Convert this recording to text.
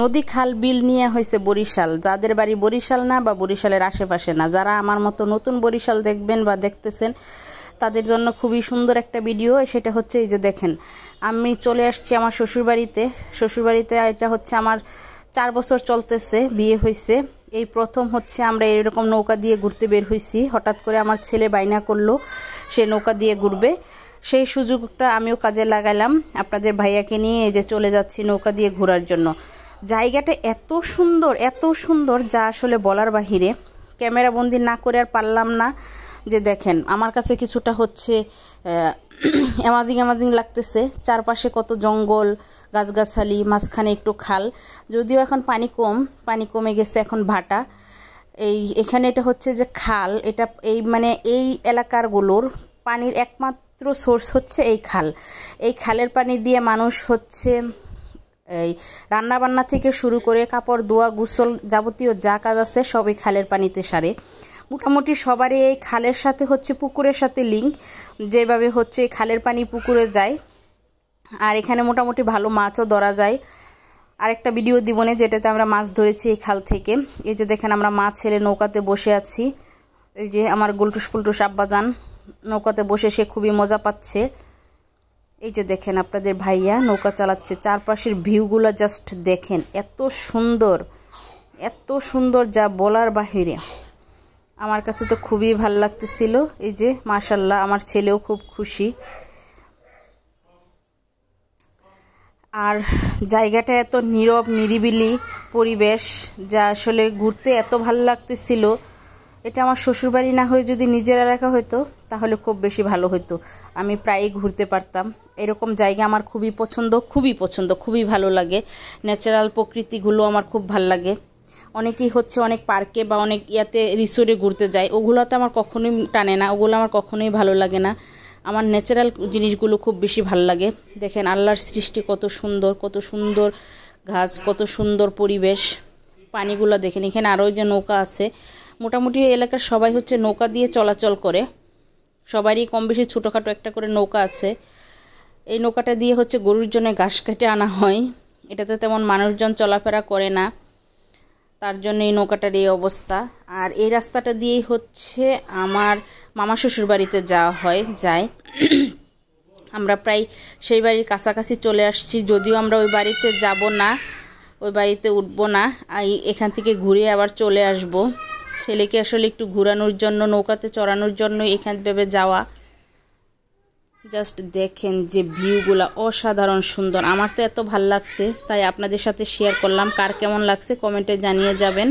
নদী খাল বিল নিয়ে হয়েছে বরিশাল। যাদের বাড়ি বরিশাল না বা বরিশালের আশেপাশে না, যারা আমার মতো নতুন বরিশাল দেখবেন বা দেখতেছেন, তাদের জন্য খুবই সুন্দর একটা ভিডিও। সেটা হচ্ছে এই যে দেখেন, আমি চলে আসছি আমার শ্বশুরবাড়িতে। এটা হচ্ছে আমার 4 বছর চলতেছে বিয়ে হয়েছে। এই প্রথম হচ্ছে আমরা এরকম নৌকা দিয়ে ঘুরতে বের হয়েছি। হঠাৎ করে আমার ছেলে বাইনা করলো সে নৌকা দিয়ে ঘুরবে, সেই সুযোগটা আমিও কাজে লাগালাম। আপনাদের ভাইয়াকে নিয়ে এই যে চলে যাচ্ছি নৌকা দিয়ে ঘোরার জন্য। জায়গাটা এত সুন্দর যা আসলে বলার বাহিরে। ক্যামেরা বন্দি না করে আর পারলাম না। যে দেখেন, আমার কাছে কিছুটা হচ্ছে অ্যামাজিং লাগতেছে। চারপাশে কত জঙ্গল, গাছগাছালি, মাঝখানে একটু খাল। যদিও এখন পানি কমে গেছে, এখন ভাটা। এখানে এটা হচ্ছে যে খাল, এটা এই এলাকারগুলোর পানির একমাত্র সোর্স হচ্ছে এই খাল। এই খালের পানি দিয়ে মানুষ হচ্ছে এই রান্নাবান্না থেকে শুরু করে কাপড় ধোয়া, গোসল, যাবতীয় যা কাজ আছে সবই খালের পানিতে সারে। মোটামুটি সবারই এই খালের সাথে হচ্ছে পুকুরের সাথে লিঙ্ক, যেভাবে হচ্ছে খালের পানি পুকুরে যায়। আর এখানে মোটামুটি ভালো মাছও ধরা যায়। আরেকটা ভিডিও দিবনে যেটাতে আমরা মাছ ধরেছি এই খাল থেকে। এই যে দেখেন, আমরা মাছ ছেলে নৌকাতে বসে আছি। এই যে আমার গুলটুস আব্বাজান নৌকাতে বসে, সে খুবই মজা পাচ্ছে। এই যে দেখেন, আপনাদের ভাইয়া নৌকা চালাচ্ছে। চারপাশের ভিউগুলো জাস্ট দেখেন, এত সুন্দর যা বলার বাহিরে। আমার কাছে তো খুবই ভালো লাগতেছিল। এই যে মাশাআল্লাহ, আমার ছেলেও খুব খুশি। আর জায়গাটা এত নীরব নিরিবিলি পরিবেশ, যা আসলে ঘুরতে এত ভালো লাগতেছিল। এটা আমার শ্বশুরবাড়ি না হয়ে যদি নিজের এলাকা হতো তাহলে খুব বেশি ভালো হতো, আমি প্রায়ই ঘুরতে পারতাম। এরকম জায়গা আমার খুবই পছন্দ, খুবই ভালো লাগে। ন্যাচারাল প্রকৃতিগুলো আমার খুব ভালো লাগে। অনেকেই হচ্ছে অনেক পার্কে বা অনেক রিসোর্টে ঘুরতে যায়, ওগুলোতে আমার কখনোই টানে না, ওগুলো আমার কখনোই ভালো লাগে না। আমার ন্যাচারাল জিনিসগুলো খুব বেশি ভালো লাগে। দেখেন আল্লাহর সৃষ্টি কত সুন্দর ঘাস, কত সুন্দর পরিবেশ। পানিগুলো দেখেন, এখানে আরও যে নৌকা আছে। মোটামুটি এলাকার সবাই হচ্ছে নৌকা দিয়ে চলাচল করে, সবারই কম বেশি ছোটোখাটো একটা করে নৌকা আছে। এই নৌকাটা দিয়ে হচ্ছে গরুর জন্য ঘাস কেটে আনা হয়। এটাতে তেমন মানুষজন চলাফেরা করে না, তার জন্য এই নৌকাটার এই অবস্থা। আর এই রাস্তাটা দিয়েই হচ্ছে আমার মামা শ্বশুর বাড়িতে যায়। আমরা প্রায় সেই বাড়ির কাছাকাছি চলে আসছি। যদিও আমরা ওই বাড়িতে যাব না, ওই বাড়িতে উঠবো না, এখান থেকে ঘুরে আবার চলে আসব। ছেলেকে আসলে একটু ঘোরানোর জন্য, নৌকাতে চড়ানোর জন্য এখান ভেবে যাওয়া। জাস্ট দেখেন যে ভিউগুলা অসাধারণ সুন্দর। আমার তো এত ভাল লাগছে, তাই আপনাদের সাথে শেয়ার করলাম। কার কেমন লাগছে কমেন্টে জানিয়ে যাবেন।